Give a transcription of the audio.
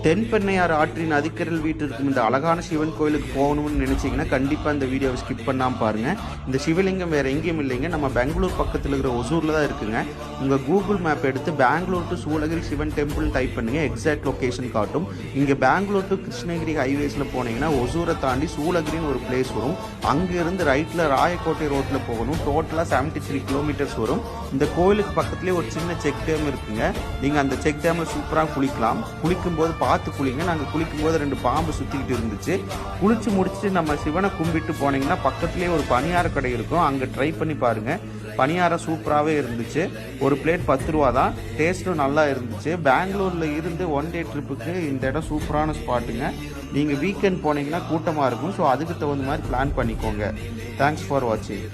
தென்பெண்ணையார் ஆற்றின் நதிக்கரையில் வீட்டிற்கும் இந்த அழகான சிவன் கோயிலுக்கு போகணும்னு நினைச்சீங்கன்னா கண்டிப்பாக இந்த வீடியோவை ஸ்கிப் பண்ணாமல் பாருங்கள். இந்த சிவலிங்கம் வேறு எங்கேயும் இல்லைங்க, நம்ம பெங்களூர் பக்கத்தில் இருக்கிற ஒசூரில் தான் இருக்குங்க. உங்கள் கூகுள் மேப் எடுத்து Bangalore to Soolagiri Sivan temple type பண்ணுங்க, எக்ஸாக்ட் லொக்கேஷன் காட்டும். இங்கே பெங்களூர் டு கிருஷ்ணகிரி ஹைவேஸில் போனீங்கன்னா ஒசூரை தாண்டி சூளகிரின்னு ஒரு பிளேஸ் வரும். அங்கேருந்து ரைட்டில் ராயக்கோட்டை ரோட்டில் போகணும். டோட்டலாக 73 கிலோமீட்டர்ஸ் வரும். இந்த கோயிலுக்கு பக்கத்துலேயே ஒரு சின்ன செக் டேம் இருக்குங்க. நீங்கள் அந்த செக் டேமில் சூப்பராக குளிக்கலாம். குளிக்கும்போது பார்த்து குளிங்க. நாங்கள் குளிக்கும்போது 2 பாம்பு சுற்றிக்கிட்டு இருந்துச்சு. குளிச்சு முடிச்சுட்டு நம்ம சிவனை கும்பிட்டு போனீங்கன்னா பக்கத்துலேயே ஒரு பணியார கடை இருக்கும், அங்கே ட்ரை பண்ணி பாருங்கள். பணியாரம் சூப்பராகவே இருந்துச்சு. ஒரு பிளேட் 10 ரூபா தான். டேஸ்ட்டும் நல்லா இருந்துச்சு. பெங்களூரில் இருந்து 1 டே ட்ரிப்புக்கு இந்த இடம் சூப்பரான ஸ்பாட்டுங்க. நீங்கள் வீக்கெண்ட் போனீங்கன்னா கூட்டமாக இருக்கும். ஸோ அதுக்கு தகுந்த மாதிரி பிளான் பண்ணிக்கோங்க. தேங்க்ஸ் ஃபார் வாட்சிங்.